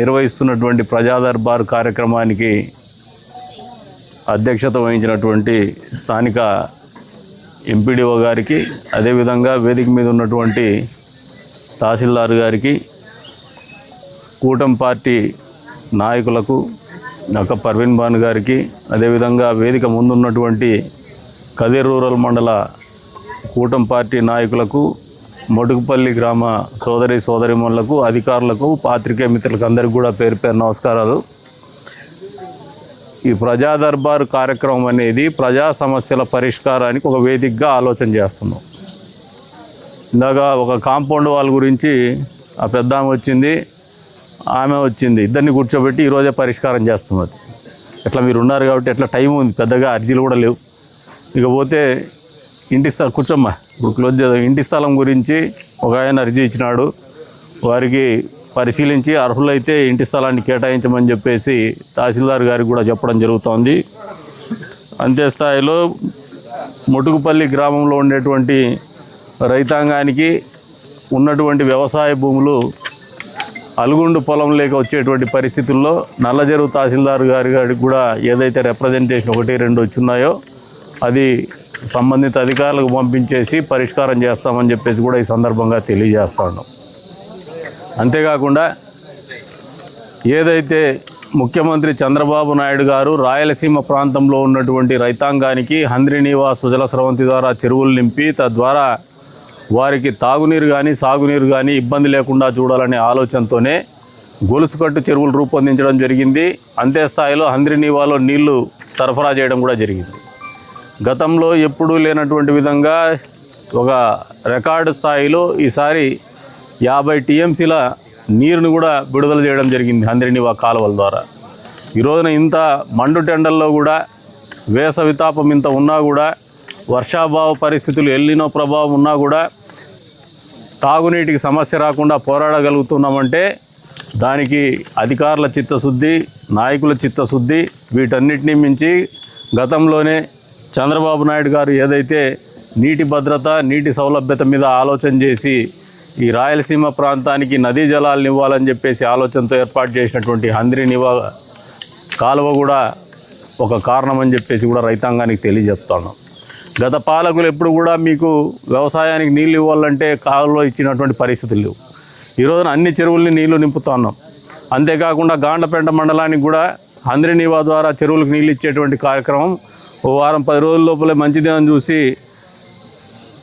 నిర్వహిస్తున్నటువంటి ప్రజా దర్బార్ కార్యక్రమానికి అధ్యక్షత వహించినటువంటి స్థానిక ఎంపీడీఓ గారికి, అదేవిధంగా వేదిక మీద ఉన్నటువంటి తహసీల్దార్ గారికి, కూటమి పార్టీ నాయకులకు, నక్క పర్వీన్ బాను గారికి, అదేవిధంగా వేదిక ముందున్నటువంటి కదిర్ రూరల్ మండల కూటమి పార్టీ నాయకులకు, మడుగుపల్లి గ్రామ సోదరిమణులకు, అధికారులకు, పాత్రికేయ మిత్రులకు అందరికీ కూడా పేరు పేరు నమస్కారాలు. ఈ ప్రజా దర్బార్ కార్యక్రమం అనేది ప్రజా సమస్యల పరిష్కారానికి ఒక వేదికగా ఆలోచన చేస్తున్నాం. ఇందాక ఒక కాంపౌండ్ వాల్ గురించి ఆ పెద్ద ఆమె వచ్చింది, ఇద్దరిని కూర్చోబెట్టి ఈరోజే పరిష్కారం చేస్తున్నది. ఎట్లా మీరు ఉన్నారు కాబట్టి ఎట్లా టైం ఉంది, పెద్దగా అర్జీలు కూడా లేవు. ఇకపోతే ఇంటి స్థలం కూర్చోమ్మా, ఇప్పుడు క్లోజ్ చేద్దాం. ఇంటి స్థలం గురించి ఒక ఆయన అర్జీ ఇచ్చినాడు. వారికి పరిశీలించి అర్హులైతే ఇంటి స్థలాన్ని కేటాయించమని చెప్పేసి తహసీల్దార్ గారికి కూడా చెప్పడం జరుగుతోంది. అంతే స్థాయిలో మొటుకుపల్లి గ్రామంలో ఉండేటువంటి రైతాంగానికి ఉన్నటువంటి వ్యవసాయ భూములు అలుగుండు పొలం లేక వచ్చేటువంటి పరిస్థితుల్లో నల్లజెరువు తహసీల్దార్ గారికి కూడా ఏదైతే రిప్రజెంటేషన్ 1, 2 వచ్చున్నాయో అది సంబంధిత అధికారులకు పంపించేసి పరిష్కారం చేస్తామని చెప్పేసి కూడా ఈ సందర్భంగా తెలియజేస్తాను. అంతేకాకుండా ఏదైతే ముఖ్యమంత్రి చంద్రబాబు నాయుడు గారు రాయలసీమ ప్రాంతంలో ఉన్నటువంటి రైతాంగానికి హంద్రీనీవా సుజల స్రవంతి ద్వారా చెరువులు నింపి తద్వారా వారికి తాగునీరు కానీ సాగునీరు కానీ ఇబ్బంది లేకుండా చూడాలనే ఆలోచనతోనే గొలుసుకట్టు చెరువులు రూపొందించడం జరిగింది. అంతే స్థాయిలో హంద్రీనీవాలో నీళ్లు సరఫరా చేయడం కూడా జరిగింది. గతంలో ఎప్పుడూ లేనటువంటి విధంగా ఒక రికార్డు స్థాయిలో ఈసారి 50 టీఎంసీల నీరును కూడా విడుదల చేయడం జరిగింది హంద్రీనీవా కాలువల ద్వారా. ఈరోజున ఇంత మండు టెండల్లో కూడా, వేసవి తాపం ఇంత ఉన్నా కూడా, వర్షాభావ పరిస్థితులు ఎల్లినో ప్రభావం ఉన్నా కూడా తాగునీటికి సమస్య రాకుండా పోరాడగలుగుతున్నామంటే దానికి అధికారుల చిత్తశుద్ధి, నాయకుల చిత్తశుద్ధి, వీటన్నిటినీ మించి గతంలోనే చంద్రబాబు నాయుడు గారు ఏదైతే నీటి భద్రత, నీటి సౌలభ్యత మీద ఆలోచన చేసి ఈ రాయలసీమ ప్రాంతానికి నదీ జలాలను ఇవ్వాలని చెప్పేసి ఆలోచనతో ఏర్పాటు చేసినటువంటి హంద్రీనీవా కాలువ కూడా ఒక కారణం అని చెప్పేసి కూడా రైతాంగానికి తెలియజెప్తాను. గత పాలకులు ఎప్పుడు కూడా మీకు వ్యవసాయానికి నీళ్ళు ఇవ్వాలంటే కాలువలో ఇచ్చినటువంటి పరిస్థితులు లేవు. ఈరోజున అన్ని చెరువుల్ని నీళ్లు నింపుతున్నాం. అంతేకాకుండా గాండ్లపేట మండలానికి కూడా హంద్రీనీవా ద్వారా చెరువులకు నీళ్ళు ఇచ్చేటువంటి కార్యక్రమం ఓ వారం 10 రోజుల లోపలే మంచిదేనని చూసి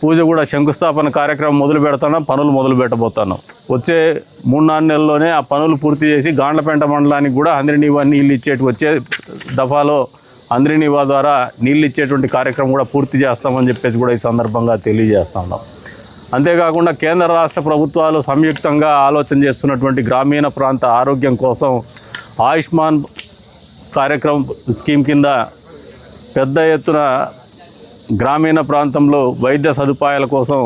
పూజ కూడా శంకుస్థాపన కార్యక్రమం పనులు మొదలు పెట్టబోతున్నాం. వచ్చే 3-4 నెలల్లోనే ఆ పనులు పూర్తి చేసి గాండ్లపేట మండలానికి కూడా హంద్రీనీవా నీళ్ళు వచ్చే దఫాలో హంద్రీనీవా ద్వారా నీళ్ళు ఇచ్చేటువంటి కార్యక్రమం కూడా పూర్తి చేస్తామని చెప్పేసి కూడా ఈ సందర్భంగా తెలియజేస్తున్నాం. అంతేకాకుండా కేంద్ర రాష్ట్ర ప్రభుత్వాలు సంయుక్తంగా ఆలోచన చేస్తున్నటువంటి గ్రామీణ ప్రాంత ఆరోగ్యం కోసం ఆయుష్మాన్ కార్యక్రమం స్కీమ్ కింద పెద్ద ఎత్తున గ్రామీణ ప్రాంతంలో వైద్య సదుపాయాల కోసం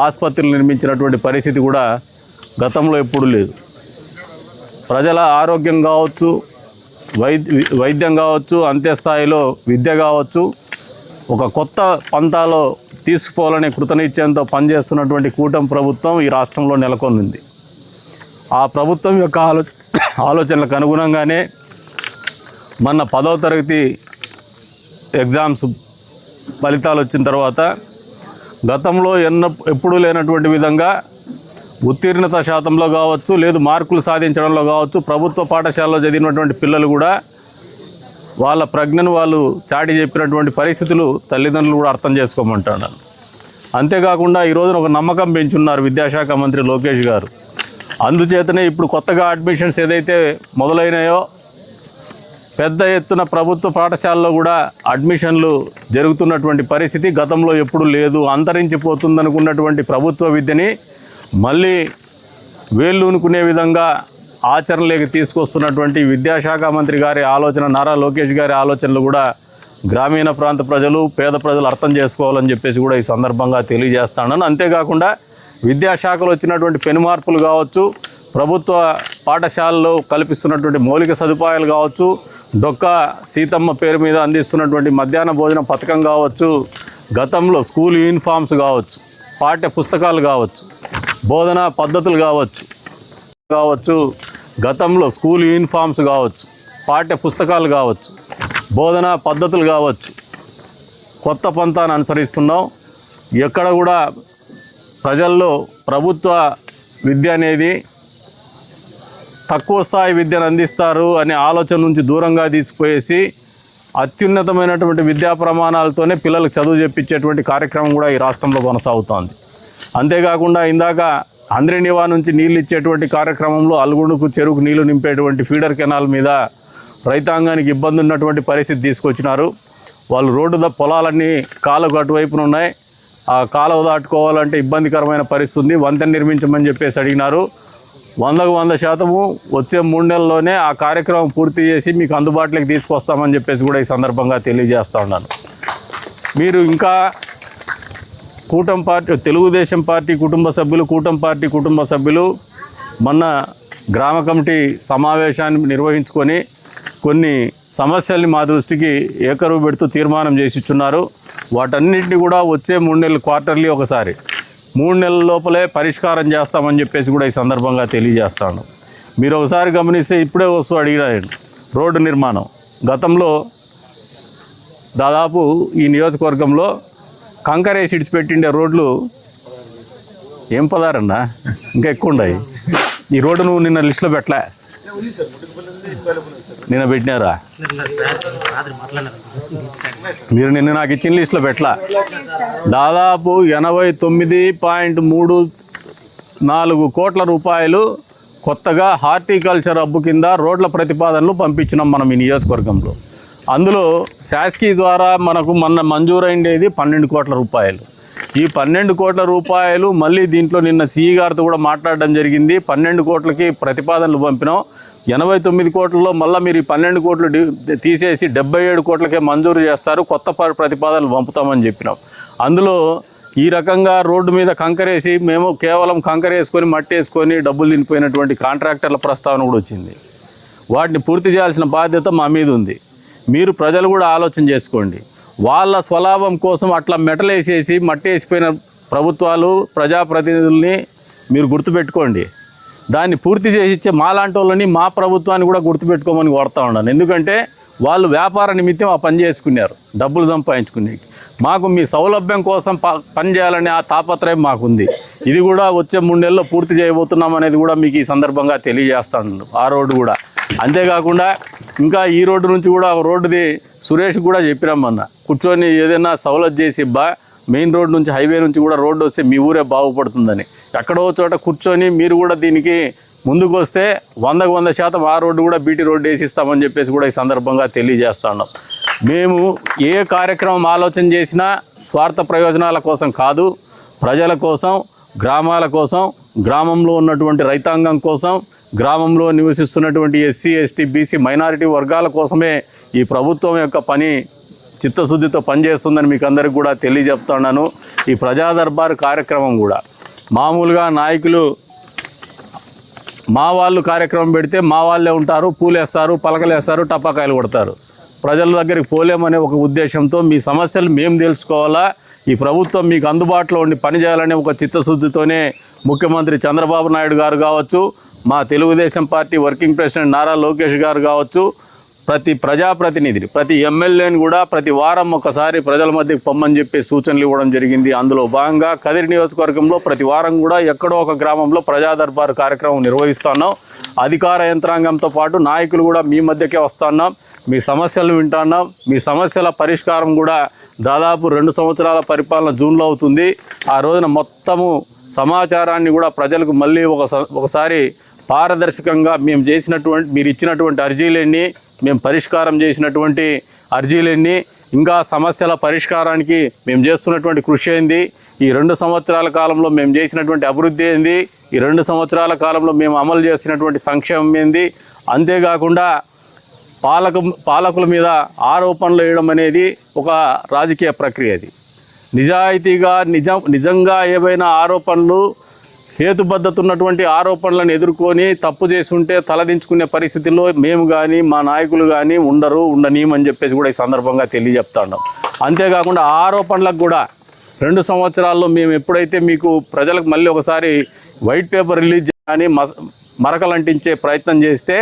ఆసుపత్రులు నిర్మించినటువంటి పరిస్థితి కూడా గతంలో ఎప్పుడూ లేదు. ప్రజల ఆరోగ్యం కావచ్చు, వైద్యం కావచ్చు, అంతే స్థాయిలో విద్య కావచ్చు, ఒక కొత్త పంతాలో తీసుకుపోవాలనే కృతనిశ్చయంతో పనిచేస్తున్నటువంటి కూటమి ప్రభుత్వం ఈ రాష్ట్రంలో నెలకొంది. ఆ ప్రభుత్వం యొక్క ఆలోచనలకు అనుగుణంగానే మొన్న 10వ తరగతి ఎగ్జామ్స్ ఫలితాలు వచ్చిన తర్వాత గతంలో ఎప్పుడూ లేనటువంటి విధంగా ఉత్తీర్ణత శాతంలో కావచ్చు, లేదు మార్కులు సాధించడంలో కావచ్చు, ప్రభుత్వ పాఠశాలలో చదివినటువంటి పిల్లలు కూడా వాళ్ళ ప్రజ్ఞను వాళ్ళు చాటి చెప్పినటువంటి పరిస్థితులు తల్లిదండ్రులు కూడా అర్థం చేసుకోమంటున్నారు. అంతేకాకుండా ఈరోజున ఒక నమ్మకం పెంచున్నారు విద్యాశాఖ మంత్రి లోకేష్ గారు. అందుచేతనే ఇప్పుడు కొత్తగా అడ్మిషన్స్ ఏదైతే మొదలైనాయో పెద్ద ఎత్తున ప్రభుత్వ పాఠశాలలో కూడా అడ్మిషన్లు జరుగుతున్నటువంటి పరిస్థితి గతంలో ఎప్పుడు లేదు. అంతరించిపోతుందనుకున్నటువంటి ప్రభుత్వ విద్యని మళ్ళీ వేళ్ళూనుకునే విధంగా ఆచరణలోకి తీసుకొస్తున్నటువంటి విద్యాశాఖ మంత్రి గారి ఆలోచన, నారా లోకేష్ గారి ఆలోచనలు కూడా గ్రామీణ ప్రాంత ప్రజలు, పేద ప్రజలు అర్థం చేసుకోవాలని చెప్పేసి కూడా ఈ సందర్భంగా తెలియజేస్తాను. అంతేకాకుండా విద్యాశాఖలో వచ్చినటువంటి పెను మార్పులు కావచ్చు, ప్రభుత్వ పాఠశాలలో కల్పిస్తున్నటువంటి మౌలిక సదుపాయాలు కావచ్చు, డొక్కా సీతమ్మ పేరు మీద అందిస్తున్నటువంటి మధ్యాహ్న భోజన పథకం కావచ్చు, గతంలో స్కూల్ యూనిఫామ్స్ కావచ్చు, పాఠ్య పుస్తకాలు కావచ్చు, బోధనా పద్ధతులు కావచ్చు, కావచ్చు, గతంలో స్కూల్ యూనిఫామ్స్ కావచ్చు, పాఠ్య పుస్తకాలు కావచ్చు, బోధనా పద్ధతులు కావచ్చు, కొత్త పంతాన్ని అనుసరిస్తున్నాం. ఎక్కడ కూడా ప్రజల్లో ప్రభుత్వ విద్య అనేది తక్కువ స్థాయి విద్యను అందిస్తారు అనే ఆలోచన నుంచి దూరంగా తీసుకుపోయేసి అత్యున్నతమైనటువంటి విద్యా ప్రమాణాలతోనే పిల్లలకు చదువు చెప్పించేటువంటి కార్యక్రమం కూడా ఈ రాష్ట్రంలో కొనసాగుతోంది. అంతేకాకుండా ఇందాక హంద్రీనివా నుంచి నీళ్ళు ఇచ్చేటువంటి కార్యక్రమంలో అల్గుడుకు చెరువుకు నీళ్లు నింపేటువంటి ఫీడర్ కెనాల్ మీద రైతాంగానికి ఇబ్బంది ఉన్నటువంటి పరిస్థితి తీసుకొచ్చినారు. వాళ్ళు రోడ్డు పొలాలన్నీ కాలువకు అటువైపున ఉన్నాయి. ఆ కాలువ దాటుకోవాలంటే ఇబ్బందికరమైన పరిస్థితి ఉంది. వంతెన నిర్మించమని చెప్పేసి అడిగినారు. 100% వచ్చే 3 నెలల్లోనే ఆ కార్యక్రమం పూర్తి చేసి మీకు అందుబాటులోకి తీసుకొస్తామని చెప్పేసి కూడా ఈ సందర్భంగా తెలియజేస్తా ఉన్నాను. మీరు ఇంకా కూటమి పార్టీ, తెలుగుదేశం పార్టీ కుటుంబ సభ్యులు మొన్న గ్రామ కమిటీ సమావేశాన్ని నిర్వహించుకొని కొన్ని సమస్యల్ని మా దృష్టికి ఏకరువు పెడుతూ తీర్మానం చేసి ఇచ్చున్నారు. వాటన్నిటిని కూడా వచ్చే 3 నెలలు క్వార్టర్లీ ఒకసారి 3 నెలల లోపలే పరిష్కారం చేస్తామని చెప్పేసి కూడా ఈ సందర్భంగా తెలియజేస్తాను. మీరు ఒకసారి గమనిస్తే ఇప్పుడే వస్తూ అడిగినారు రోడ్డు నిర్మాణం. గతంలో దాదాపు ఈ నియోజకవర్గంలో కంకరేసి ఇడిచిపెట్టిండే రోడ్లు ఏం పదారన్నా ఇంకా ఎక్కువ ఉన్నాయి. ఈ రోడ్డు నువ్వు నిన్న లిస్టులో పెట్టలే, నిన్న పెట్టినారా? మీరు నిన్న నాకు ఇచ్చిన లిస్టులో పెట్టలా. దాదాపు 89.34 కోట్ల రూపాయలు కొత్తగా హార్టికల్చర్ హబ్ కింద రోడ్ల ప్రతిపాదనలు పంపించినాం మనం ఈ నియోజకవర్గంలో. అందులో శాసకీ ద్వారా మనకు మొన్న మంజూరైండేది 12 కోట్ల రూపాయలు. ఈ 12 కోట్ల రూపాయలు మళ్ళీ దీంట్లో నిన్న సిఈ గారితో కూడా మాట్లాడడం జరిగింది. 12 కోట్లకి ప్రతిపాదనలు పంపినాం. 89 కోట్లలో మళ్ళీ మీరు ఈ 12 కోట్లు తీసేసి 77 కోట్లకే మంజూరు చేస్తారు, కొత్త ప్రతిపాదనలు పంపుతామని చెప్పినాం. అందులో ఈ రకంగా రోడ్డు మీద కంకరేసి మేము కేవలం కంకరేసుకొని మట్టి వేసుకొని డబ్బులు తినిపోయినటువంటి కాంట్రాక్టర్ల ప్రస్తావన కూడా వచ్చింది. వాటిని పూర్తి చేయాల్సిన బాధ్యత మా మీద ఉంది. మీరు ప్రజలు కూడా ఆలోచన చేసుకోండి. వాళ్ళ స్వలాభం కోసం అట్లా మెటలేసేసి మట్టి వేసిపోయిన ప్రభుత్వాలు, ప్రజాప్రతినిధుల్ని మీరు గుర్తుపెట్టుకోండి. దాన్ని పూర్తి చేసి ఇచ్చే మాలాంటి వాళ్ళని, మా ప్రభుత్వాన్ని కూడా గుర్తుపెట్టుకోమని కోరుతా ఉన్నాను. ఎందుకంటే వాళ్ళు వ్యాపార నిమిత్తం ఆ పని చేసుకున్నారు, డబ్బులు సంపాదించుకుని. మాకు మీ సౌలభ్యం కోసం పని చేయాలనే ఆ తాపత్రయం మాకుంది. ఇది కూడా వచ్చే 3 నెలల్లో పూర్తి చేయబోతున్నాం అనేది కూడా మీకు ఈ సందర్భంగా తెలియజేస్తాను. ఆ రోడ్డు కూడా అంతేకాకుండా ఇంకా ఈ రోడ్డు నుంచి కూడా రోడ్డుది సురేష్ కూడా చెప్పినామన్న, కూర్చొని ఏదైనా సౌలభ్యం చేసి మెయిన్ రోడ్ నుంచి, హైవే నుంచి కూడా రోడ్డు వస్తే మీ ఊరే బాగుపడుతుందని ఎక్కడో చోట కూర్చొని మీరు కూడా దీనికి ముందుకు వస్తే 100% ఆ రోడ్డు కూడా బీటీ రోడ్డు వేసిస్తామని చెప్పేసి కూడా ఈ సందర్భంగా తెలియజేస్తున్నాం. మేము ఏ కార్యక్రమం ఆలోచన చేసినా స్వార్థ ప్రయోజనాల కోసం కాదు, ప్రజల కోసం, గ్రామాల కోసం, గ్రామంలో ఉన్నటువంటి రైతాంగం కోసం, గ్రామంలో నివసిస్తున్నటువంటి ఎస్సీ, ఎస్టీ, బీసీ, మైనారిటీ వర్గాల కోసమే ఈ ప్రభుత్వం యొక్క పని చిత్తశుద్ధితో పనిచేస్తుందని మీకు అందరికి కూడా తెలియజెప్తున్నాను. ఈ ప్రజా దర్బార్ కార్యక్రమం కూడా మామూలుగా నాయకులు మా వాళ్ళు కార్యక్రమం పెడితే మా వాళ్ళే ఉంటారు, పూలేస్తారు, పలకలేస్తారు, టపాకాయలు కొడతారు. ప్రజల దగ్గరికి పోలేమనే ఒక ఉద్దేశంతో మీ సమస్యలు మేము తెలుసుకోవాలా, ఈ ప్రభుత్వం మీకు అందుబాటులో ఉండి పనిచేయాలనే ఒక చిత్తశుద్ధితోనే ముఖ్యమంత్రి చంద్రబాబు నాయుడు గారు కావచ్చు, మా Telugu Desam party working president Nara Lokesh గారు కావచ్చు, ప్రతి ప్రజాప్రతినిధిని, ప్రతి ఎమ్మెల్యేని కూడా ప్రతి వారం ఒకసారి ప్రజల మధ్యకి పొమ్మని చెప్పి సూచనలు ఇవ్వడం జరిగింది. అందులో భాగంగా కదిరి నియోజకవర్గంలో ప్రతి వారం కూడా ఎక్కడో ఒక గ్రామంలో ప్రజా దర్బారు కార్యక్రమం నిర్వహిస్తున్నాం. అధికార యంత్రాంగంతో పాటు నాయకులు కూడా మీ మధ్యకే వస్తున్నాం, మీ సమస్యలు వింటున్నాం. మీ సమస్యల పరిష్కారం కూడా దాదాపు 2 సంవత్సరాల పరిపాలన జూన్లో అవుతుంది. ఆ రోజున మొత్తము సమాచారాన్ని కూడా ప్రజలకు మళ్ళీ ఒకసారి పారదర్శకంగా మేము చేసినటువంటి, మీరు ఇచ్చినటువంటి అర్జీలన్నీ, మేము పరిష్కారం చేసినటువంటి అర్జీలన్నీ, ఇంకా సమస్యల పరిష్కారానికి మేము చేస్తున్నటువంటి కృషి ఏంది, ఈ 2 సంవత్సరాల కాలంలో మేము చేసినటువంటి అభివృద్ధి ఏంది, ఈ 2 సంవత్సరాల కాలంలో మేము అమలు చేసినటువంటి సంక్షేమం ఏంది, అంతేకాకుండా పాలకుల మీద ఆరోపణలు వేయడం అనేది ఒక రాజకీయ ప్రక్రియ. అది నిజాయితీగా నిజంగా ఏవైనా ఆరోపణలు, హేతుబద్ధత ఉన్నటువంటి ఆరోపణలను ఎదుర్కొని తప్పు చేసి ఉంటే తలదించుకునే పరిస్థితుల్లో మేము కానీ మా నాయకులు కానీ ఉండనీయమని చెప్పేసి కూడా ఈ సందర్భంగా తెలియజెప్తున్నాం. అంతేకాకుండా ఆరోపణలకు కూడా 2 సంవత్సరాల్లో మేము ఎప్పుడైతే మీకు ప్రజలకు మళ్ళీ ఒకసారి వైట్ పేపర్ రిలీజ్ కానీ మరకలంటించే ప్రయత్నం చేస్తే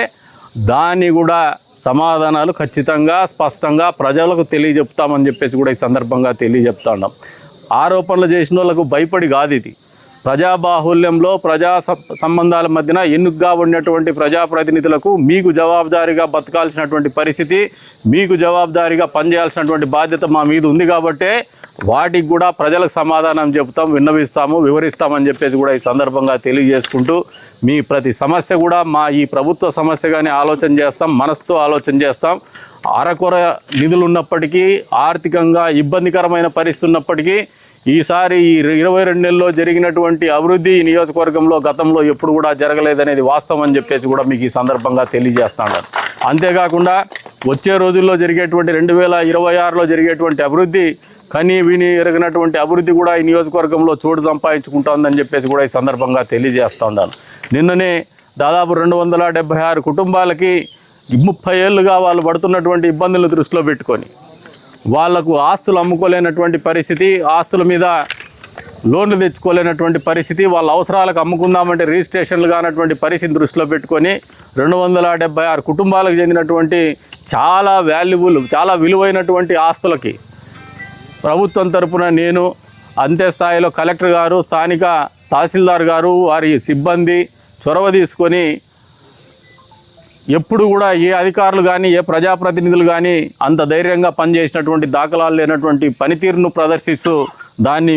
దాన్ని కూడా సమాధానాలు ఖచ్చితంగా స్పష్టంగా ప్రజలకు తెలియజెప్తామని చెప్పేసి కూడా ఈ సందర్భంగా తెలియజెప్తా ఉన్నాం. ఆరోపణలు చేసిన వాళ్ళకు భయపడి కాదు ఇది. ప్రజాబాహుల్యంలో ప్రజా సంబంధాల మధ్యన ఎన్నుగ్గా ఉన్నటువంటి ప్రజాప్రతినిధులకు మీకు జవాబుదారీగా బతకాల్సినటువంటి పరిస్థితి, మీకు జవాబుదారీగా పనిచేయాల్సినటువంటి బాధ్యత మా మీద ఉంది. కాబట్టే వాటికి కూడా ప్రజలకు సమాధానం చెబుతాం, విన్నవిస్తాము, వివరిస్తామని చెప్పేసి కూడా ఈ సందర్భంగా తెలియజేసుకుంటూ మీ ప్రతి సమస్య కూడా మా ఈ ప్రభుత్వ సమస్యగానే ఆలోచన చేస్తాం, మనసుతో ఆలోచన చేస్తాం. అరకొర నిధులు ఉన్నప్పటికీ, ఆర్థికంగా ఇబ్బందికరమైన పరిస్థితి ఉన్నప్పటికీ ఈసారి ఈ 22 నెలల్లో జరిగినటువంటి అభివృద్ధి ఈ నియోజకవర్గంలో గతంలో ఎప్పుడు కూడా జరగలేదనేది వాస్తవం అని చెప్పేసి కూడా మీకు ఈ సందర్భంగా తెలియజేస్తాను. అంతేకాకుండా వచ్చే రోజుల్లో జరిగేటువంటి 2026లో జరిగేటువంటి అభివృద్ధి కనీ విని ఎరగినటువంటి అభివృద్ధి కూడా ఈ నియోజకవర్గంలో చోటు సంపాదించుకుంటుందని చెప్పేసి కూడా ఈ సందర్భంగా తెలియజేస్తున్నాను. నిన్ననే దాదాపు 276 కుటుంబాలకి 30 ఏళ్ళుగా వాళ్ళు పడుతున్నటువంటి ఇబ్బందులను దృష్టిలో పెట్టుకొని వాళ్లకు ఆస్తులు అమ్ముకోలేనటువంటి పరిస్థితి, ఆస్తుల మీద లోన్లు తెచ్చుకోలేనటువంటి పరిస్థితి, వాళ్ళ అవసరాలకు అమ్ముకుందామంటే రిజిస్ట్రేషన్లు కానటువంటి పరిస్థితి దృష్టిలో పెట్టుకొని 276 కుటుంబాలకు చెందినటువంటి చాలా వాల్యుబుల్, చాలా విలువైనటువంటి ఆస్తులకి ప్రభుత్వం తరపున నేను అంతే స్థాయిలో కలెక్టర్ గారు, స్థానిక తహసీల్దార్ గారు, వారి సిబ్బంది చొరవ తీసుకొని ఎప్పుడు కూడా ఏ అధికారులు కానీ ఏ ప్రజాప్రతినిధులు కానీ అంత ధైర్యంగా పనిచేసినటువంటి దాఖలాలు లేనటువంటి పనితీరును ప్రదర్శిస్తూ దాన్ని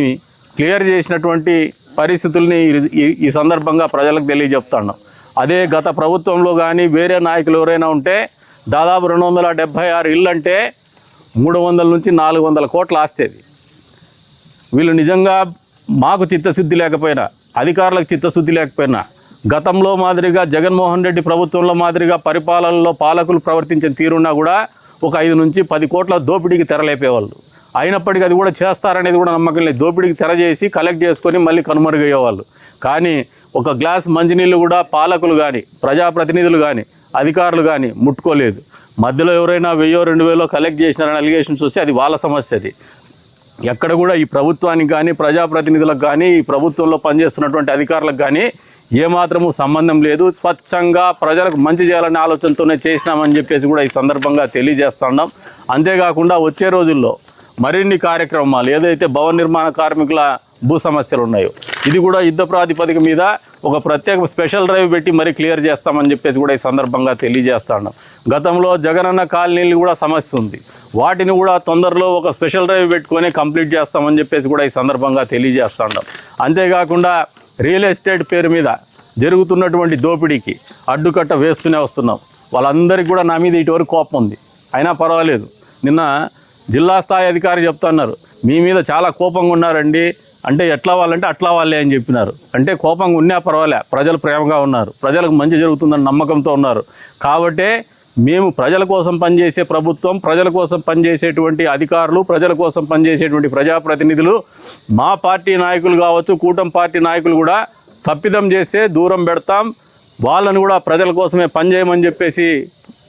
క్లియర్ చేసినటువంటి పరిస్థితుల్ని ఈ సందర్భంగా ప్రజలకు తెలియజెప్తాను. అదే గత ప్రభుత్వంలో కానీ వేరే నాయకులు ఎవరైనా ఉంటే దాదాపు 276 ఇళ్ళు అంటే 300 నుంచి 400 కోట్ల ఆస్తేది. వీళ్ళు నిజంగా మాకు చిత్తశుద్ధి లేకపోయినా, అధికారులకు చిత్తశుద్ధి లేకపోయినా, గతంలో మాదిరిగా జగన్మోహన్ రెడ్డి ప్రభుత్వంలో మాదిరిగా పరిపాలనలో పాలకులు ప్రవర్తించిన తీరున్నా కూడా ఒక 5 నుంచి 10 కోట్ల దోపిడీకి తెరలేపేవాళ్ళు. అయినప్పటికీ అది కూడా చేస్తారనేది కూడా నమ్మకం లేదు. దోపిడీకి తెర చేసి కలెక్ట్ చేసుకొని మళ్ళీ కనుమరుగయ్యేవాళ్ళు. కానీ ఒక గ్లాస్ మంచినీళ్ళు కూడా పాలకులు కానీ, ప్రజాప్రతినిధులు కానీ, అధికారులు కానీ ముట్టుకోలేదు. మధ్యలో ఎవరైనా 1000-2000 కలెక్ట్ చేసినారని అలిగేషన్స్ వస్తే అది వాళ్ళ సమస్య. అది ఎక్కడ కూడా ఈ ప్రభుత్వానికి కానీ, ప్రజాప్రతినిధులకు కానీ, ఈ ప్రభుత్వంలో పనిచేస్తున్నటువంటి అధికారులకు కానీ ఏమాత్రము సంబంధం లేదు. స్వచ్ఛంగా ప్రజలకు మంచి చేయాలనే ఆలోచనతోనే చేసినామని చెప్పేసి కూడా ఈ సందర్భంగా తెలియజేస్తున్నాం. అంతేకాకుండా వచ్చే రోజుల్లో మరిన్ని కార్యక్రమాలు, ఏదైతే భవన నిర్మాణ కార్మికుల భూ సమస్యలు ఉన్నాయో ఇది కూడా యుద్ధ ప్రాతిపదిక మీద ఒక ప్రత్యేక స్పెషల్ డ్రైవ్ పెట్టి మరీ క్లియర్ చేస్తామని చెప్పేసి కూడా ఈ సందర్భంగా తెలియజేస్తున్నాం. గతంలో జగనన్న కాలనీలు కూడా సమస్య ఉంది, వాటిని కూడా తొందరలో ఒక స్పెషల్ డ్రైవ్ పెట్టుకొని కంప్లీట్ చేస్తామని చెప్పేసి కూడా ఈ సందర్భంగా తెలియజేస్తున్నాం. అంతేకాకుండా రియల్ ఎస్టేట్ పేరు మీద జరుగుతున్నటువంటి దోపిడీకి అడ్డుకట్ట వేస్తూనే వస్తున్నాం. వాళ్ళందరికీ కూడా నా మీద ఇటువరకు కోపం ఉంది, అయినా పర్వాలేదు. నిన్న జిల్లా స్థాయి అధికారి చెప్తున్నారు, మీ మీద చాలా కోపంగా ఉన్నారండి అంటే ఎట్లా వాళ్ళంటే అట్లా వాళ్ళే అని చెప్పినారు. అంటే కోపంగా ఉన్నా పర్వాలే, ప్రజలు ప్రేమగా ఉన్నారు, ప్రజలకు మంచి జరుగుతుందని నమ్మకంతో ఉన్నారు. కాబట్టే మేము ప్రజల కోసం పనిచేసే ప్రభుత్వం, ప్రజల కోసం పనిచేసేటువంటి అధికారులు, ప్రజల కోసం పనిచేసేటువంటి ప్రజాప్రతినిధులు, మా పార్టీ నాయకులు కావచ్చు, కూటమి పార్టీ నాయకులు కూడా తప్పిదం చేస్తే దూరం పెడతాం, వాళ్ళని కూడా ప్రజల కోసమే పనిచేయమని చెప్పేసి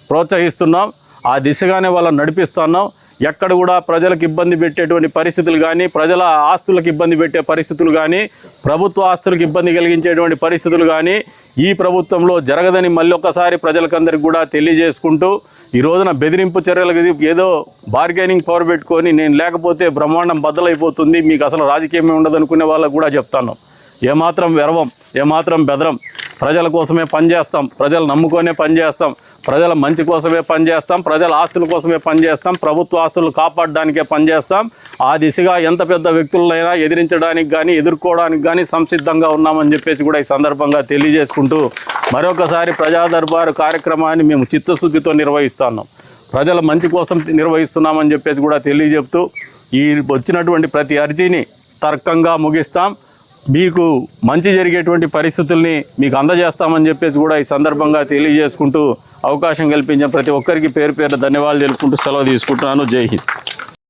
ప్రోత్సహిస్తున్నాం. ఆ దిశగానే వాళ్ళని నడిపిస్తున్నాం. ఎక్కడ కూడా ప్రజలకు ఇబ్బంది పెట్టేటువంటి పరిస్థితులు కానీ, ప్రజల ఆస్తులకు ఇబ్బంది పెట్టే పరిస్థితులు కానీ, ప్రభుత్వ ఆస్తులకు ఇబ్బంది కలిగించేటువంటి పరిస్థితులు కానీ ఈ ప్రభుత్వంలో జరగదని మళ్ళీ ఒక్కసారి ప్రజలకందరికీ కూడా తెలియజేసుకుంటూ, ఈ రోజున బెదిరింపు చర్యలకు ఏదో బార్గెనింగ్ పవర్ పెట్టుకొని నేను లేకపోతే బ్రహ్మాండం బద్దలైపోతుంది, మీకు అసలు రాజకీయమే ఉండదు అనుకునే వాళ్ళకు కూడా చెప్తాను, ఏమాత్రం వెరవం, ఏమాత్రం బెదరం. ప్రజల కోసమే పనిచేస్తాం, ప్రజలు నమ్ముకొనే పనిచేస్తాం, ప్రజల మంచి కోసమే పనిచేస్తాం, ప్రజల ఆస్తుల కోసమే పనిచేస్తాం, ప్రభుత్వ ఆస్తులు కాపాడడానికే పనిచేస్తాం. ఆ దిశగా ఎంత పెద్ద వ్యక్తులైనా ఎదిరించడానికి కానీ, ఎదుర్కోవడానికి కానీ సంసిద్ధంగా ఉన్నామని చెప్పేసి కూడా ఈ సందర్భంగా తెలియజేసుకుంటూ మరొకసారి ప్రజా దర్బారు కార్యక్రమాన్ని మేము చిత్తశుద్ధితో నిర్వహిస్తున్నాం, ప్రజల మంచి కోసం నిర్వహిస్తున్నామని చెప్పేసి కూడా తెలియజెప్తూ ఈ వచ్చినటువంటి ప్రతి అర్జీని తర్కంగా ముగిస్తాం, మీకు మంచి జరిగేటువంటి పరిస్థితుల్ని మీకు అందజేస్తామని చెప్పేసి కూడా ఈ సందర్భంగా తెలియజేసుకుంటూ అవకాశం కల్పించిన ప్రతి ఒక్కరికి పేరు పేరు ధన్యవాదాలు తెలుపుకుంటూ సెలవు తీసుకుంటున్నాను. జై హింద్.